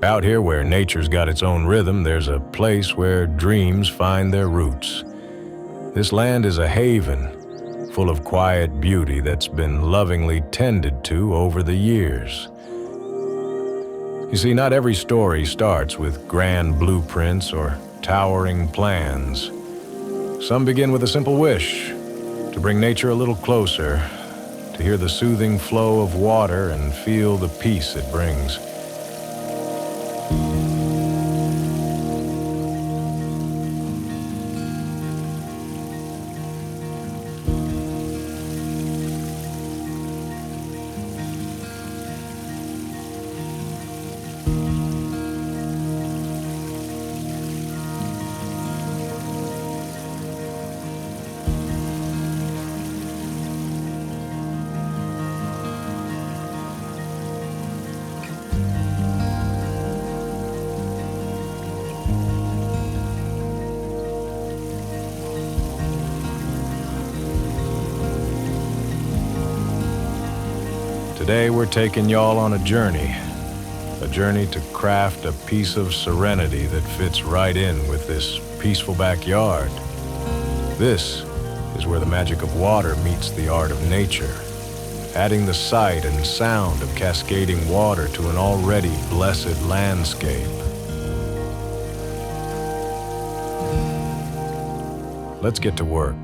Out here where nature's got its own rhythm, there's a place where dreams find their roots. This land is a haven, full of quiet beauty that's been lovingly tended to over the years. You see, not every story starts with grand blueprints or towering plans. Some begin with a simple wish to bring nature a little closer, to hear the soothing flow of water and feel the peace it brings. Today we're taking y'all on a journey to craft a piece of serenity that fits right in with this peaceful backyard. This is where the magic of water meets the art of nature, adding the sight and sound of cascading water to an already blessed landscape. Let's get to work.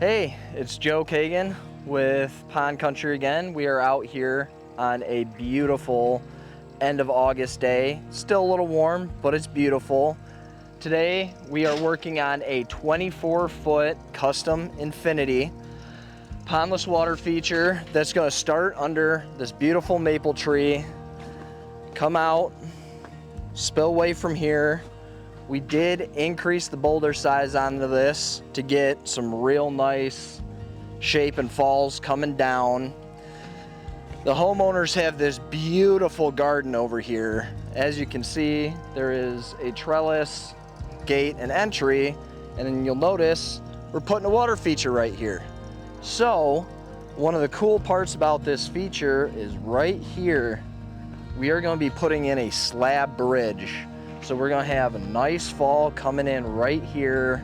Hey, it's Joe Kagan with Pond Country again. We are out here on a beautiful end of August day. Still a little warm, but it's beautiful. Today we are working on a 24-foot custom Infinity Pondless Water feature that's going to start under this beautiful maple tree, come out, spillway from here. We did increase the boulder size onto this to get some real nice shape and falls coming down. The homeowners have this beautiful garden over here. As you can see, there is a trellis, gate, and entry, and then you'll notice we're putting a water feature right here. So, one of the cool parts about this feature is right here, we are going to be putting in a slab bridge. So we're gonna have a nice fall coming in right here,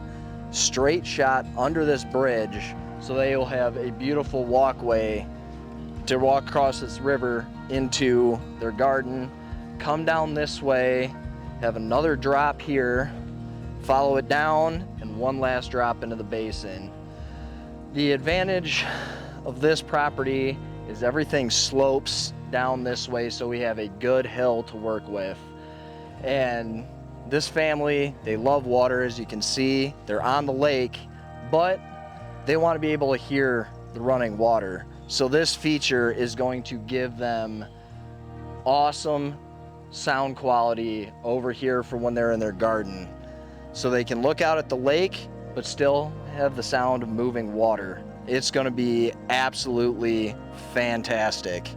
straight shot under this bridge, so they will have a beautiful walkway to walk across this river into their garden, come down this way, have another drop here, follow it down, and one last drop into the basin. The advantage of this property is everything slopes down this way, so we have a good hill to work with. And this family, they love water, as you can see. They're on the lake, but they want to be able to hear the running water. So this feature is going to give them awesome sound quality over here for when they're in their garden. So they can look out at the lake, but still have the sound of moving water. It's going to be absolutely fantastic.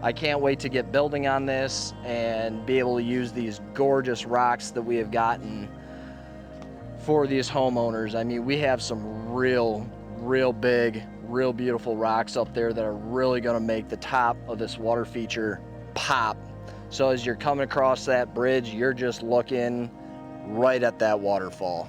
I can't wait to get building on this and be able to use these gorgeous rocks that we have gotten for these homeowners. I mean, we have some real big, real beautiful rocks up there that are really gonna make the top of this water feature pop. So as you're coming across that bridge, you're just looking right at that waterfall.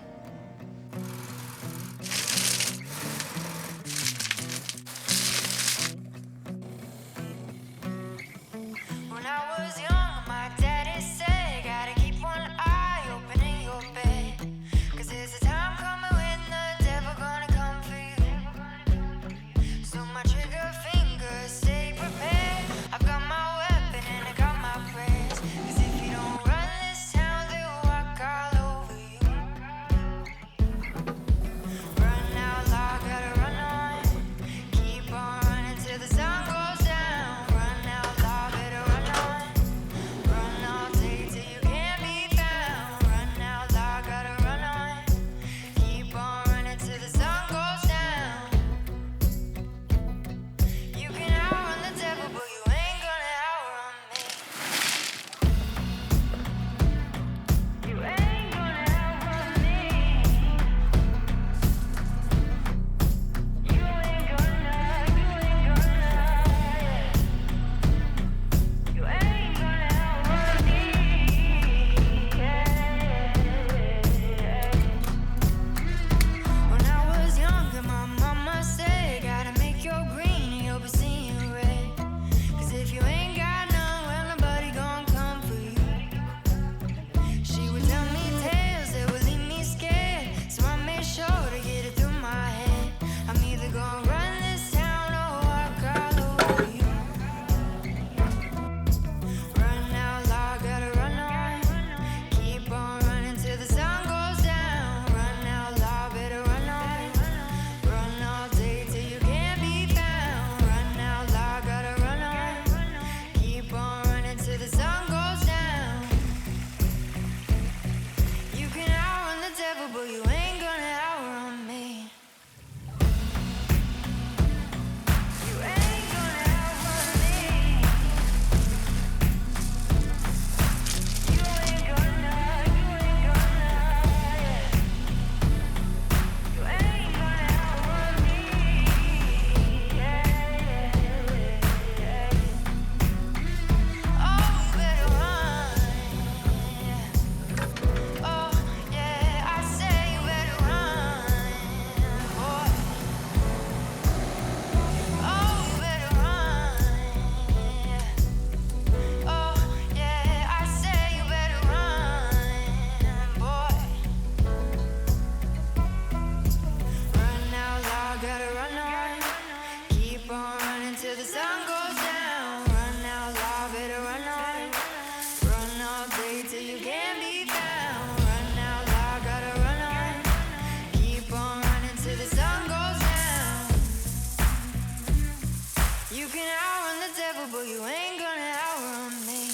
but you ain't gonna outrun me.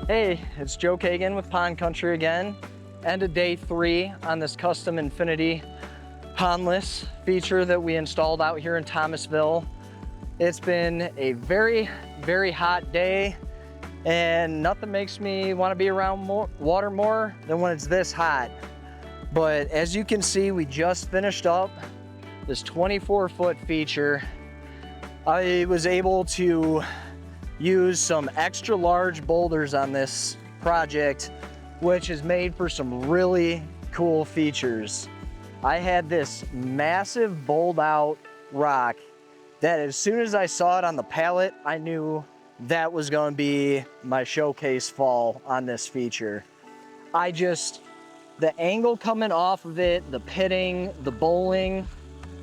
Hey, it's Joe Kagan with Pond Country again. End of day 3 on this custom Infinity Pondless feature that we installed out here in Thomasville. It's been a very, very hot day, and nothing makes me want to be around water more than when it's this hot. But as you can see, we just finished up this 24-foot feature. I was able to use some extra large boulders on this project, which is made for some really cool features. I had this massive bowled out rock that as soon as I saw it on the pallet, I knew that was going to be my showcase fall on this feature. The angle coming off of it, the pitting, the bowling,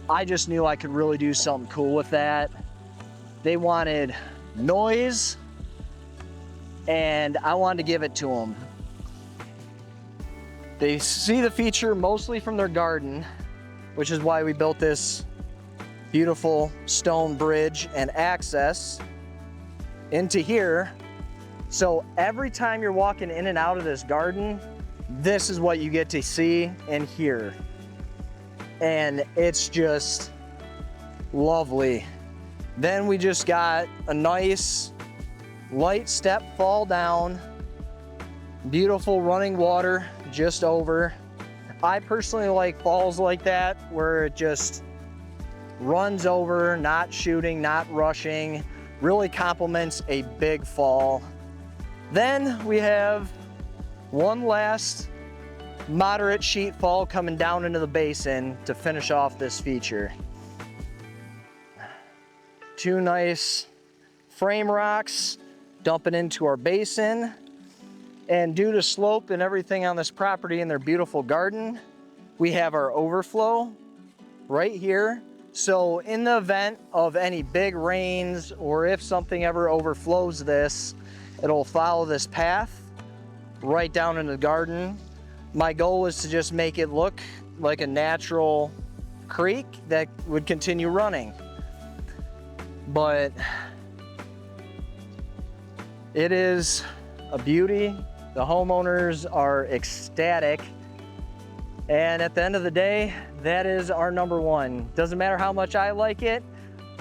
I just knew I could really do something cool with that. They wanted noise, and I wanted to give it to them. They see the feature mostly from their garden, which is why we built this beautiful stone bridge and access into here. So every time you're walking in and out of this garden, this is what you get to see and hear. And it's just lovely. Then we just got a nice light step fall down, beautiful running water just over. I personally like falls like that where it just runs over, not shooting, not rushing, really complements a big fall. Then we have one last moderate sheet fall coming down into the basin to finish off this feature. 2 nice frame rocks dumping into our basin. And due to slope and everything on this property and their beautiful garden, we have our overflow right here. So in the event of any big rains, or if something ever overflows this, it'll follow this path right down into the garden. My goal was to just make it look like a natural creek that would continue running. But it is a beauty. The homeowners are ecstatic. And at the end of the day, that is our number one. Doesn't matter how much I like it.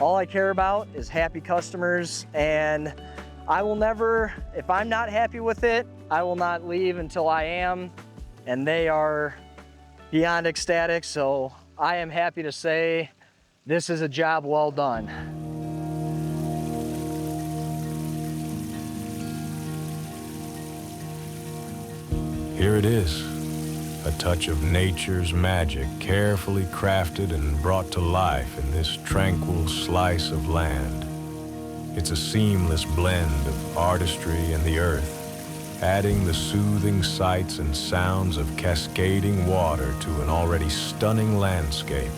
All I care about is happy customers. And I will never, if I'm not happy with it, I will not leave until I am. And they are beyond ecstatic. So I am happy to say this is a job well done. Here it is, a touch of nature's magic, carefully crafted and brought to life in this tranquil slice of land. It's a seamless blend of artistry and the earth, adding the soothing sights and sounds of cascading water to an already stunning landscape.